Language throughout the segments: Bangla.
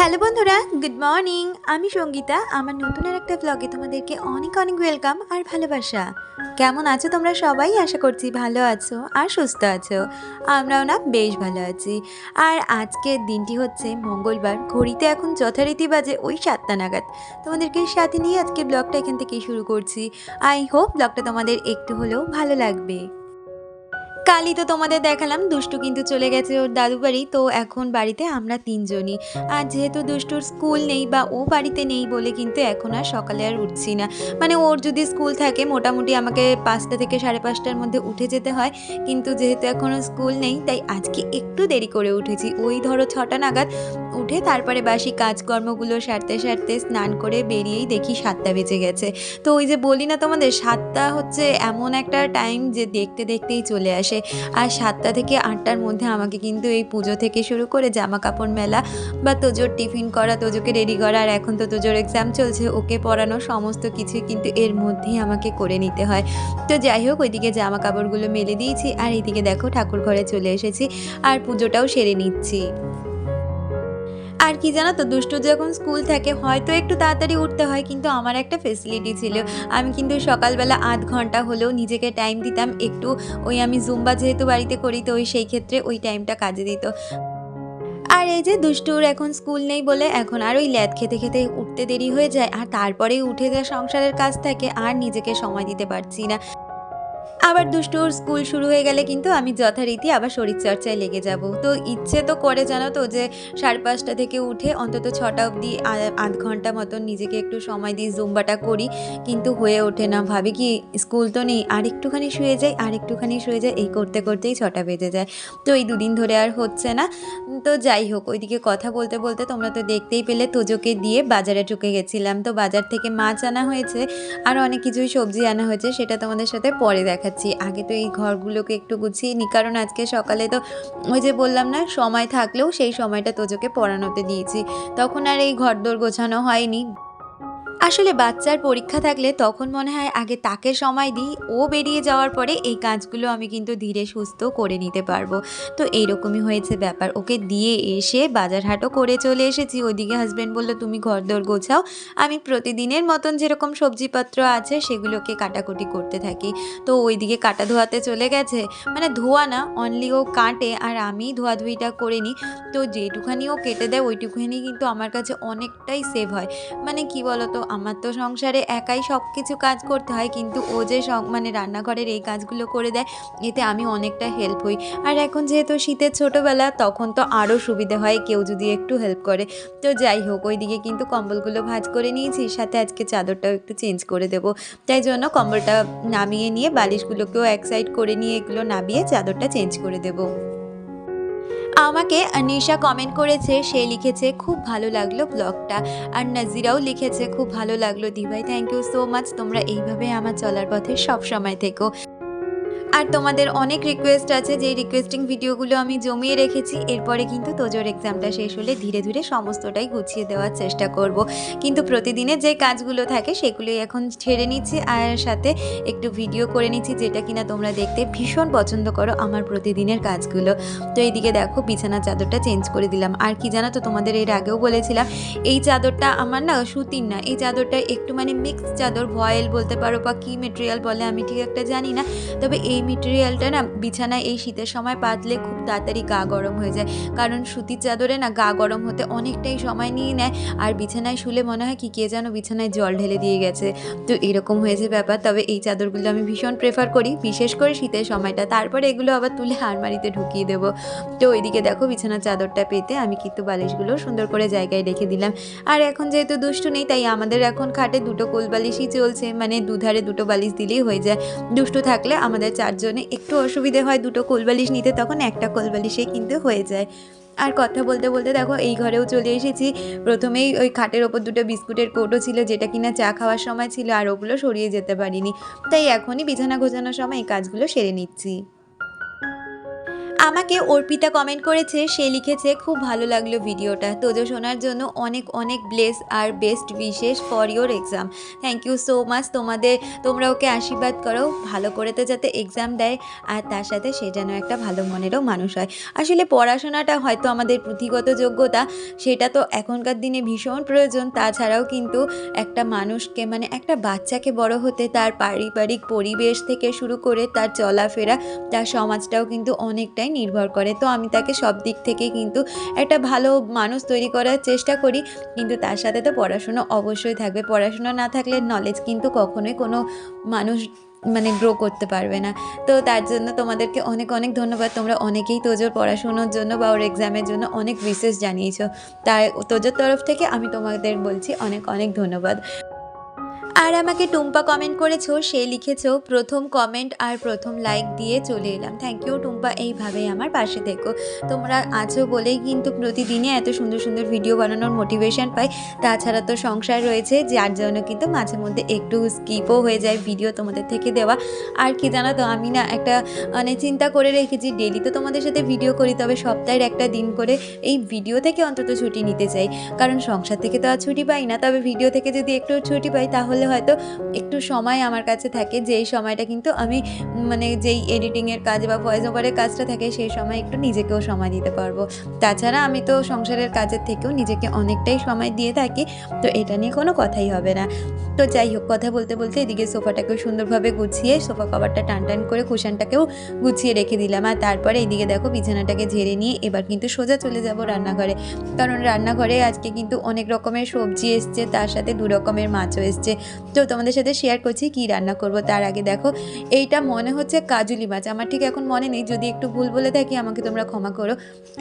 হ্যালো বন্ধুরা, গুড মর্নিং। আমি সঙ্গীতা। আমার নতুন আর একটা ব্লগে তোমাদেরকে অনেক অনেক ওয়েলকাম আর ভালোবাসা। কেমন আছো তোমরা সবাই? আশা করছি ভালো আছো আর সুস্থ আছো। আমরাও না বেশ ভালো আছি। আর আজকের দিনটি হচ্ছে মঙ্গলবার। ঘড়িতে এখন যথারীতি বাজে ওই 7টা নাগাদ। তোমাদেরকে সাথে নিয়ে আজকের ব্লগটা এখান থেকেই শুরু করছি। আই হোপ ব্লগটা তোমাদের একটু হলেও ভালো লাগবে। কালই তো তোমাদের দেখালাম দুষ্টু কিন্তু চলে গেছে ওর দাদু বাড়ি। তো এখন বাড়িতে আমরা তিনজনই। আর যেহেতু দুষ্টুর স্কুল নেই বা ও বাড়িতে নেই বলে কিন্তু এখন আর সকালে আর উঠছি না। মানে ওর যদি স্কুল থাকে মোটামুটি আমাকে 5টা থেকে 5:30টার মধ্যে উঠে যেতে হয়। কিন্তু যেহেতু এখনও স্কুল নেই তাই আজকে একটু দেরি করে উঠেছি। ওই ধরো 6টা নাগাদ উঠে তারপরে বাসি কাজকর্মগুলো সারতে সারতে স্নান করে বেরিয়েই দেখি 7টা বেজে গেছে। তো ওই যে বলি না তোমাদের 7টা হচ্ছে এমন একটা টাইম যে দেখতে দেখতেই চলে আসে। আর 7টা থেকে 8টার মধ্যে আমাকে কিন্তু এই পুজো থেকে শুরু করে জামা কাপড় মেলা বা তোজোর টিফিন করা, তোজোকে রেডি করা, আর এখন তো তোজোর এক্সাম চলছে, ওকে পড়ানো, সমস্ত কিছুই কিন্তু এর মধ্যেই আমাকে করে নিতে হয়। তো যাই হোক, ওইদিকে জামা কাপড়গুলো মেলে দিয়েছি আর এইদিকে দেখো ঠাকুর ঘরে চলে এসেছি আর পুজোটাও সেরে নিচ্ছি। আর কি জানো তো, দুষ্টু যখন স্কুল থাকে হয়তো একটু তাড়াতাড়ি উঠতে হয়, কিন্তু আমার একটা ফেসিলিটি ছিল। আমি কিন্তু সকালবেলা 0.5 ঘন্টা হলেও নিজেকে টাইম দিতাম একটু। ওই আমি জুম্বা যেহেতু বাড়িতে করি তো ওই সেই ক্ষেত্রে ওই টাইমটা কাজে দিত। আর এই যে দুষ্টুর এখন স্কুল নেই বলে এখন আর ওই ল্যাদ খেতে খেতে উঠতে দেরি হয়ে যায়, আর তারপরেই উঠে যা সংসারের কাজ থাকে আর নিজেকে সময় দিতে পারছি না। আবার দুষ্টুর স্কুল শুরু হয়ে গেলে কিন্তু আমি যথারীতি আবার শরীরচর্চায় লেগে যাব। তো ইচ্ছে তো করে জানো তো যে 5:30 থেকে উঠে অন্তত 6টা অবধি 0.5 ঘন্টা মতন নিজেকে একটু সময় দিয়ে জুম্বাটা করি, কিন্তু হয়ে ওঠে না। ভাবি কি স্কুল তো নেই, আর একটুখানি শুয়ে যাই, আর একটুখানি শুয়ে যাই, এই করতে করতেই 6টা বেজে যায়। তো এই দুদিন ধরে আর হচ্ছে না। তো যাই হোক, ওইদিকে কথা বলতে বলতে তোমরা তো দেখতেই পেলে তোজোকে দিয়ে বাজারে ঢুকে গেছিলাম। তো বাজার থেকে মাছ আনা হয়েছে, আরও অনেক কিছুই সবজি আনা হয়েছে, সেটা তোমাদের সাথে পরে দেখাচ্ছি। আগে তো এই ঘরগুলোকে একটু গুছিয়ে নিই, কারণ আজকে সকালে তো ওই যে বললাম না, সময় থাকলেও সেই সময়টা তোজোকে পড়ানোতে দিয়েছি, তখন আর এই ঘরদোর গোছানো হয়নি। আসলে বাচ্চার পরীক্ষা থাকলে তখন মনে হয় আগে তাকে সময় দিই, ও বেরিয়ে যাওয়ার পরে এই কাজগুলো আমি কিন্তু ধীরে সুস্থ করে নিতে পারবো। তো এইরকমই হয়েছে ব্যাপার। ওকে দিয়ে এসে বাজার হাটও করে চলে এসেছি। ওইদিকে হাজব্যান্ড বলল তুমি ঘরদোর গোছাও, আমি প্রতিদিনের মতন যেরকম সবজিপত্র আছে সেগুলোকে কাটাকুটি করতে থাকি। তো ওইদিকে কাটা ধোয়াতে চলে গেছে, মানে ধোয়া না, অনলি ও কাটে আর আমি ধোয়াধুয়িটা করে নিই। তো যেটুখানি ও কেটে দেয় ওইটুখানি কিন্তু আমার কাছে অনেকটাই সেভ হয়। মানে কি বলতো, আমার তো সংসারে একাই সব কিছু কাজ করতে হয়, কিন্তু ও যে মানে রান্নাঘরের এই কাজগুলো করে দেয়, এতে আমি অনেকটা হেল্প হই। আর এখন যেহেতু শীতের ছোটোবেলা, তখন তো আরও সুবিধে হয় কেউ যদি একটু হেল্প করে। তো যাই হোক, ওইদিকে কিন্তু কম্বলগুলো ভাঁজ করে নিয়েছি, সাথে আজকে চাদরটাও একটু চেঞ্জ করে দেবো। তাই জন্য কম্বলটা নামিয়ে নিয়ে বালিশগুলোকেও এক সাইড করে নিয়ে এগুলো নামিয়ে চাদরটা চেঞ্জ করে দেবো। আমাকে নিশা কমেন্ট করেছে, সে লিখেছে খুব ভালো লাগলো ব্লগটা। আর নাজিরাও লিখেছে খুব ভালো লাগলো দিভাই, থ্যাংক ইউ সো মাচ। তোমরা এইভাবে আমার চলার পথে সব সময় থেকো। আর তোমাদের অনেক রিকোয়েস্ট আছে, যেই রিকোয়েস্টিং ভিডিওগুলো আমি জমিয়ে রেখেছি। এরপরে কিন্তু তোজোর এক্সামটা শেষ হলে ধীরে ধীরে সমস্তটাই গুছিয়ে দেওয়ার চেষ্টা করব। কিন্তু প্রতিদিনের যে কাজগুলো থাকে সেগুলোই এখন ছেড়ে নিচ্ছি, আর সাথে একটু ভিডিও করে নিচ্ছি, যেটা কিনা তোমরা দেখতে ভীষণ পছন্দ করো আমার প্রতিদিনের কাজগুলো। তো এইদিকে দেখো বিছানার চাদরটা চেঞ্জ করে দিলাম। আর কি জানো তো, তোমাদের এর আগেও বলেছিলাম এই চাদরটা আমার না সুতির না, এই চাদরটা একটু মানে মিক্সড চাদর, ভয়েল বলতে পারো বা কী মেটেরিয়াল বলে আমি ঠিক একটা জানি না। তবে এই মেটেরিয়ালটা না বিছানায় এই শীতের সময় পাতলে খুব তাড়াতাড়ি গা গরম হয়ে যায়, কারণ সুতির চাদরে না গা গরম হতে অনেকটাই সময় নিয়ে নেয়, আর বিছানায় শুলে মনে হয় কি কে যেন বিছানায় জল ঢেলে দিয়ে গেছে। তো এরকম হয়েছে ব্যাপার। তবে এই চাদরগুলো আমি ভীষণ প্রেফার করি, বিশেষ করে শীতের সময়টা। তারপরে এগুলো আবার তুলে আলমারিতে ঢুকিয়ে দেবো। তো ওইদিকে দেখো বিছানার চাদরটা পেতে আমি কিন্তু বালিশগুলো সুন্দর করে জায়গায় রেখে দিলাম। আর এখন যেহেতু দুষ্টু নেই, তাই আমাদের এখন খাটে 2টো কোল বালিশই চলছে, মানে দুধারে 2টো বালিশ দিলেই হয়ে যায়। দুষ্টু থাকলে আমাদের 4 জনে একটু অসুবিধে হয় 2টো কোলবালিশ নিতে, তখন একটা কোলবালিশেই কিন্তু হয়ে যায়। আর কথা বলতে বলতে দেখো এই ঘরেও চলে এসেছি। প্রথমেই ওই খাটের ওপর 2টো বিস্কুটের কৌটো ছিল, যেটা কিনা চা খাওয়ার সময় ছিল, আর ওগুলো সরিয়ে যেতে পারিনি। তাই এখনই বিছানা গোছানোর সময় এই কাজগুলো সেরে নিচ্ছি। আমাকে অর্পিতা কমেন্ট করেছে, সে লিখেছে খুব ভালো লাগলো ভিডিওটা, তোজো শোনার জন্য অনেক অনেক ব্লেস আর best wishes for your exam. Thank you so much. তোমরা ওকে আশীর্বাদ করো ভালো করে তো যাতে এক্সাম দেয়, আর তার সাথে সে যেন একটা ভালো মনেরও মানুষ হয়। আসলে পড়াশোনাটা হয়তো আমাদের পুঁথিগত যোগ্যতা, সেটা তো এখনকার দিনে ভীষণ প্রয়োজন। তাছাড়াও কিন্তু একটা মানুষকে মানে একটা বাচ্চাকে বড় হতে তার পারিবারিক পরিবেশ থেকে শুরু করে তার চলাফেরা, তার সমাজটাও কিন্তু অনেকটাই নির্ভর করে। তো আমি তাকে সব দিক থেকে কিন্তু একটা ভালো মানুষ তৈরি করার চেষ্টা করি, কিন্তু তার সাথে তো পড়াশুনো অবশ্যই থাকবে। পড়াশুনো না থাকলে নলেজ কিন্তু কখনোই কোনো মানুষ মানে গ্রো করতে পারবে না। তো তার জন্য তোমাদেরকে অনেক অনেক ধন্যবাদ। তোমরা অনেকেই তোজোর পড়াশুনোর জন্য বা ওর এক্সামের জন্য অনেক বিশেষ জানিয়েছো, তাই তোজোর তরফ থেকে আমি তোমাদের বলছি অনেক অনেক ধন্যবাদ। আর আমাকে টুম্পা কমেন্ট করেছো, সে লিখেছো প্রথম কমেন্ট আর প্রথম লাইক দিয়ে চলে এলাম। থ্যাংক ইউ টুম্পা, এইভাবেই আমার পাশে থেকো। তোমরা আছো বলেই কিন্তু প্রতিদিনই এত সুন্দর সুন্দর ভিডিও বানানোর মোটিভেশন পাই। তাছাড়া তো সংসার রয়েছে, যার জন্য কিন্তু মাঝে মধ্যে একটু স্কিপও হয়ে যায় ভিডিও তোমাদের থেকে দেওয়া। আর কি জানো তো, আমি না একটা মানে চিন্তা করে রেখেছি, ডেলি তো তোমাদের সাথে ভিডিও করি, তবে সপ্তাহের একটা দিন করে এই ভিডিও থেকে অন্তত ছুটি নিতে চাই। কারণ সংসার থেকে তো আর ছুটি পাই না, তবে ভিডিও থেকে যদি একটু ছুটি পাই তাহলে হয়তো একটু সময় আমার কাছে থাকে, যেই সময়টা কিন্তু আমি মানে যেই এডিটিংয়ের কাজ বা ভয়েস ওভারের কাজটা থাকে সেই সময় একটু নিজেকেও সময় দিতে পারবো। তাছাড়া আমি তো সংসারের কাজের থেকেও নিজেকে অনেকটাই সময় দিয়ে থাকি, তো এটা নিয়ে কোনো কথাই হবে না। তো যাই হোক, কথা বলতে বলতে এদিকে সোফাটাকেও সুন্দরভাবে গুছিয়ে সোফা কভারটা টান টান করে কুশনটাকেও গুছিয়ে রেখে দিলাম। আর তারপরে এইদিকে দেখো বিছানাটাকে ঝেড়ে নিয়ে এবার কিন্তু সোজা চলে যাব রান্নাঘরে, কারণ রান্নাঘরে আজকে কিন্তু অনেক রকমের সবজি এসছে, তার সাথে 2 রকমের মাছও এসছে। তো তোমাদের সাথে শেয়ার করছি কি রান্না করব। তার আগে দেখো, এইটা মনে হচ্ছে কাজুলি মাছ, আমার ঠিক এখন মনে নেই, যদি একটু ভুল বলে থাকি আমাকে তোমরা ক্ষমা করো।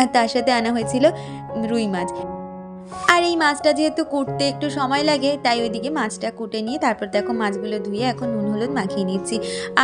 আর তার সাথে আনা হয়েছিল রুই মাছ। আর এই মাছটা যেহেতু কুটতে একটু সময় লাগে, তাই ওইদিকে মাছটা কুটে নিয়ে তারপর দেখো মাছগুলো ধুয়ে এখন নুন হলুদ মাখিয়ে নিচ্ছি।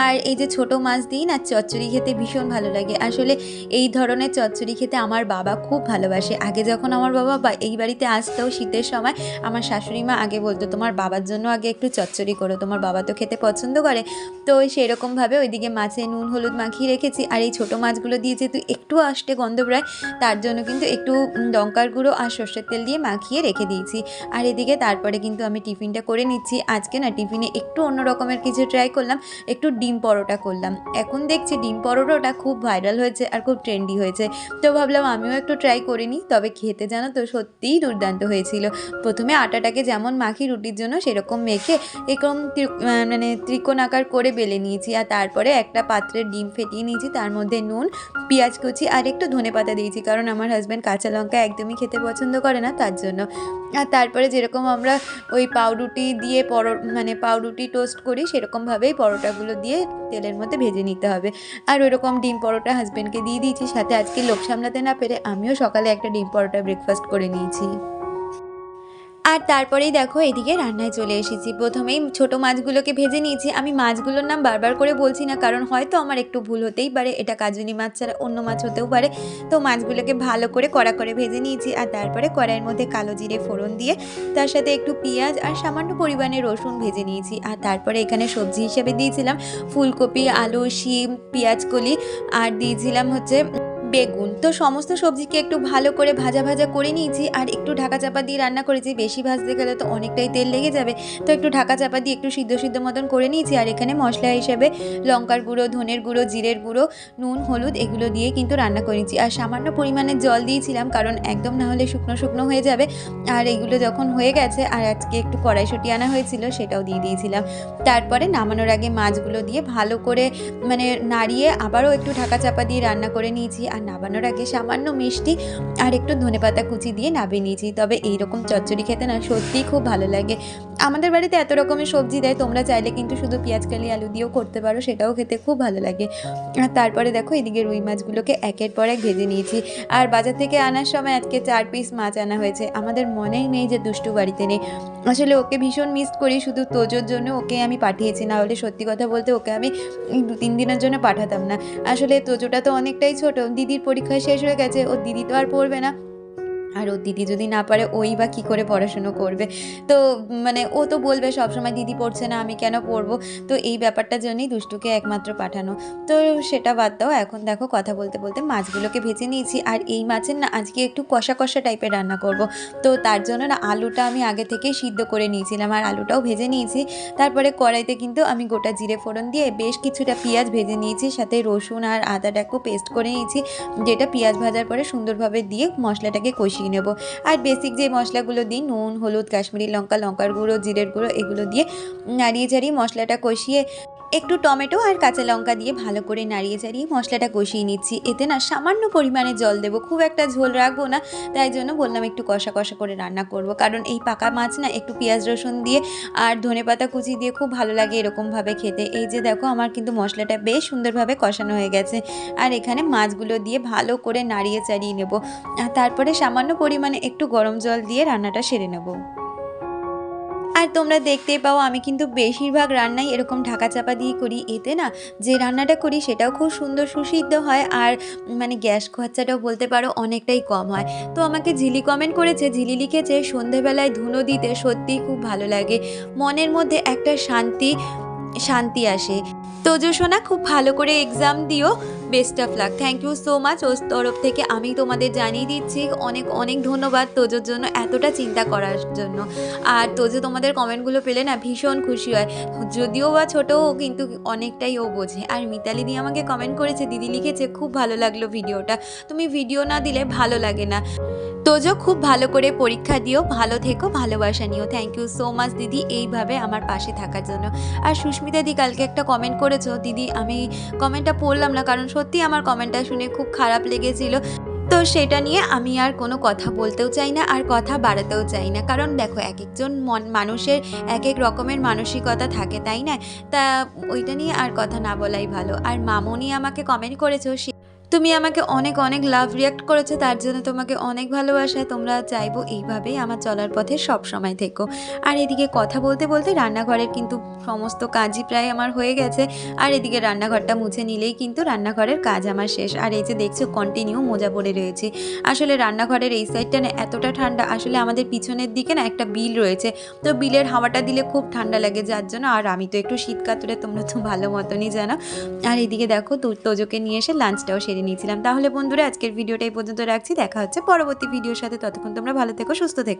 আর এই যে ছোটো মাছ দিই না, চচ্চড়ি খেতে ভীষণ ভালো লাগে। আসলে এই ধরনের চচ্চড়ি খেতে আমার বাবা খুব ভালোবাসে। আগে যখন আমার বাবা এই বাড়িতে আসতো শীতের সময়, আমার শাশুড়ি মা আগে বলতো তোমার বাবার জন্য আগে একটু চচ্চড়ি করো, তোমার বাবা তো খেতে পছন্দ করে। তো সেরকমভাবে ওইদিকে মাছে নুন হলুদ মাখিয়ে রেখেছি। আর এই ছোটো মাছগুলো দিয়ে যেহেতু একটু আষ্টে গন্ধ বেরোয়, তার জন্য কিন্তু একটু লঙ্কার গুঁড়ো আর সর্ষের তেল দিয়ে মাখিয়ে রেখে দিয়েছি। আর এদিকে তারপরে কিন্তু আমি টিফিনটা করে নিচ্ছি। আজকে না টিফিনে একটু অন্য রকমের কিছু ট্রাই করলাম, একটু ডিম পরোটা করলাম। এখন দেখছি ডিম পরোটাটা খুব ভাইরাল হয়েছে আর খুব ট্রেন্ডি হয়েছে, তো ভাবলাম আমিও একটু ট্রাই করে নিই। তবে খেতে জানো তো সত্যিই দুর্দান্ত হয়েছিল। প্রথমে আটাটাকে যেমন মাখি রুটির জন্য সেরকম মেখে এরকম মানে ত্রিকোণ আকার করে বেলে নিয়েছি। আর তারপরে একটা পাত্রে ডিম ফেটিয়ে নিয়েছি, তার মধ্যে নুন, পেঁয়াজ কুচি আর একটু ধনেপাতা দিয়েছি, কারণ আমার হাজব্যান্ড কাঁচা লঙ্কা একদমই খেতে পছন্দ করে না, তার জন্য। আর তারপরে যেরকম আমরা ওই পাউরুটি দিয়ে মানে পাউরুটি টোস্ট করি, সেরকমভাবেই পরোটাগুলো দিয়ে তেলের মধ্যে ভেজে নিতে হবে। আর ওইরকম ডিম পরোটা হাজব্যান্ডকে দিয়ে দিয়েছি, সাথে আজকে লোক সামলাতে না পেরে আমিও সকালে একটা ডিম পরোটা ব্রেকফাস্ট করে নিয়েছি। আর তারপরেই দেখো এদিকে রান্নায় চলে এসেছি। প্রথমেই ছোটো মাছগুলোকে ভেজে নিয়েছি। আমি মাছগুলোর নাম বারবার করে বলছি না, কারণ হয়তো আমার একটু ভুল হতেই পারে, এটা কাজুনি মাছ ছাড়া অন্য মাছ হতেও পারে। তো মাছগুলোকে ভালো করে কড়া করে ভেজে নিয়েছি। আর তারপরে কড়াইয়ের মধ্যে কালো জিরে ফোড়ন দিয়ে তার সাথে একটু পেঁয়াজ আর সামান্য পরিমাণে রসুন ভেজে নিয়েছি। আর তারপরে এখানে সবজি হিসেবে দিয়েছিলাম ফুলকপি, আলু, শিম, পেঁয়াজকলি আর দিয়েছিলাম হচ্ছে বেগুন। তো সমস্ত সবজিকে একটু ভালো করে ভাজা ভাজা করে নিয়েছি। আর একটু ঢাকা চাপা দিয়ে রান্না করেছি, বেশি ভাজতে গেলে তো অনেকটাই তেল লেগে যাবে, তো একটু ঢাকা চাপা দিয়ে একটু সিদ্ধ সিদ্ধ মতন করে নিয়েছি। আর এখানে মশলা হিসেবে লঙ্কার গুঁড়ো, ধনের গুঁড়ো, জিরের গুঁড়ো, নুন, হলুদ এগুলো দিয়ে কিন্তু রান্না করে নিয়েছি। আর সামান্য পরিমাণে জল দিয়েছিলাম, কারণ একদম না হলে শুকনো শুকনো হয়ে যাবে। আর এগুলো যখন হয়ে গেছে, আর আজকে একটু কড়াইশুঁটি আনা হয়েছিল, সেটাও দিয়ে দিয়েছিলাম। তারপরে নামানোর আগে মাছগুলো দিয়ে ভালো করে মানে নাড়িয়ে আবারও একটু ঢাকা চাপা দিয়ে রান্না করে নিয়েছি। আর নামানোর আগে সামান্য মিষ্টি আর একটু ধনেপাতা কুচি দিয়ে নামিয়ে নিয়েছি। তবে এইরকম চচ্চড়ি খেতে না সত্যিই খুব ভালো লাগে। আমাদের বাড়িতে এত রকমের সবজি দেয়, তোমরা চাইলে কিন্তু শুধু পেঁয়াজকালি আলু দিয়েও করতে পারো, সেটাও খেতে খুব ভালো লাগে। আর তারপরে দেখো এদিকে রুই মাছগুলোকে একের পর এক ভেজে নিয়েছি। আর বাজার থেকে আনার সময় আজকে 4 পিস মাছ আনা হয়েছে। আমাদের মনেই নেই যে দুষ্টু বাড়িতে নেই। আসলে ওকে ভীষণ মিস করি, শুধু তোজোর জন্য ওকে আমি পাঠিয়েছি, না হলে সত্যি কথা বলতে ওকে আমি 2-3 দিনের জন্য পাঠাতাম না। আসলে তোজোটা তো অনেকটাই ছোট, দিদির পরীক্ষা শেষ হয়ে গেছে, ওর দিদি তো আর পড়বে না, আর ওর দিদি যদি না পারে ওই বা কী করে পড়াশুনো করবে। তো মানে ও তো বলবে সবসময় দিদি পড়ছে না আমি কেন পড়বো। তো এই ব্যাপারটার জন্যই দুষ্টুকে একমাত্র পাঠানো। তো সেটা বাদ দাও, এখন দেখো কথা বলতে বলতে মাছগুলোকে ভেজে নিয়েছি। আর এই মাছের না আজকে একটু কষা কষা টাইপের রান্না করব। তো তার জন্য না আলুটা আমি আগে থেকেই সিদ্ধ করে নিয়েছিলাম আর আলুটাও ভেজে নিয়েছি। তারপরে কড়াইতে কিন্তু আমি গোটা জিরে ফোড়ন দিয়ে বেশ কিছুটা পেঁয়াজ ভেজে নিয়েছি, সাথে রসুন আর আদাটাকেও পেস্ট করে নিয়েছি, যেটা পেঁয়াজ ভাজার পরে সুন্দরভাবে দিয়ে মশলাটাকে কষিয়ে নেব। আর বেসিক যে মশলাগুলো দিই, নুন, হলুদ, কাশ্মীরি লঙ্কা, লঙ্কার গুঁড়ো, জিরের গুঁড়ো, এগুলো দিয়ে নাড়িয়ে চাড়িয়ে মশলাটা কষিয়ে একটু টমেটো আর কাঁচা লঙ্কা দিয়ে ভালো করে নাড়িয়ে চাড়িয়ে মশলাটা কষিয়ে নিচ্ছি। এতে না সামান্য পরিমাণে জল দেবো, খুব একটা ঝোল রাখবো না, তাই জন্য বললাম একটু কষা কষা করে রান্না করব। কারণ এই পাকা মাছ না একটু পেঁয়াজ রসুন দিয়ে আর ধনেপাতা কুচি দিয়ে খুব ভালো লাগে এরকমভাবে খেতে। এই যে দেখো আমার কিন্তু মশলাটা বেশ সুন্দরভাবে কষানো হয়ে গেছে। আর এখানে মাছগুলো দিয়ে ভালো করে নাড়িয়ে চাড়িয়ে নেব। আর তারপরে সামান্য পরিমাণে একটু গরম জল দিয়ে রান্নাটা সেরে নেব। আর তোমরা দেখতেই পাও আমি কিন্তু বেশিরভাগ রান্নাই এরকম ঢাকা চাপা দিয়ে করি। এতে না যে রান্নাটা করি সেটাও খুব সুন্দর সুসিদ্ধ হয়, আর মানে গ্যাস খরচাটাও বলতে পারো অনেকটাই কম হয়। তো আমাকে ঝিলি কমেন্ট করেছে, ঝিলি লিখেছে সন্ধেবেলায় ধুনো দিতে সত্যিই খুব ভালো লাগে, মনের মধ্যে একটা শান্তি শান্তি আসে। তোজো সোনা খুব ভালো করে এক্সাম দিও, best of luck. Thank you so much ওর তরফ থেকে আমি তোমাদের জানিয়ে দিচ্ছি। অনেক অনেক ধন্যবাদ তোজোর জন্য এতটা চিন্তা করার জন্য। আর তোজো তোমাদের কমেন্টগুলো পেলে না ভীষণ খুশি হয়, যদিও বা ছোটো কিন্তু অনেকটাই ও বোঝে। আর মিতালি দি আমাকে কমেন্ট করেছে, দিদি লিখেছে খুব ভালো লাগলো ভিডিওটা, তুমি ভিডিও না দিলে ভালো লাগে না। তোজো খুব ভালো করে পরীক্ষা দিও, ভালো থেকো, ভালোবাসা নিও। থ্যাংক ইউ সো মাচ দিদি এইভাবে আমার পাশে থাকার জন্য। আর সুস্মিতা দি কালকে একটা কমেন্ট করেছো, দিদি আমি কমেন্টটা পড়লাম না, কারণ সত্যি আমার কমেন্টটা শুনে খুব খারাপ লেগেছিল। তো সেটা নিয়ে আমি আর কোনো কথা বলতেও চাই না আর কথা বাড়াতেও চাই না, কারণ দেখো এক একজন মানুষের এক এক রকমের মানসিকতা থাকে, তাই না? তা ওইটা নিয়ে আর কথা না বলাই ভালো। আর মামনি আমাকে কমেন্ট করেছো, তুমি আমাকে অনেক অনেক লাভ রিয়াক্ট করেছো, তার জন্য তোমাকে অনেক ভালোবাসা। তোমরা চাইবো এইভাবেই আমার চলার পথে সব সময় থেকো। আর এদিকে কথা বলতে বলতে রান্নাঘরের কিন্তু সমস্ত কাজই প্রায় আমার হয়ে গেছে। আর এদিকে রান্নাঘরটা মুছে নিলেই কিন্তু রান্নাঘরের কাজ আমার শেষ। আর এই যে দেখছো কন্টিনিউ মোজা পরে রয়েছে। আসলে রান্নাঘরের এই সাইডটা না এতটা ঠান্ডা, আসলে আমাদের পিছনের দিকে না একটা বিল রয়েছে, তো বিলের হাওয়াটা দিলে খুব ঠান্ডা লাগে, যার জন্য। আর আমি তো একটু শীত কাতুরে, তোমরা তো ভালো মতনই জানো। আর এদিকে দেখো তোজোকে নিয়ে এসে লাঞ্চটাও সেরে নিয়েছিলাম। তাহলে বন্ধুরা আজকের ভিডিওটা এই পর্যন্ত রাখছি, দেখা হচ্ছে পরবর্তী ভিডিওর সাথে। ততক্ষণ তোমরা ভালো থেকো, সুস্থ থেকো।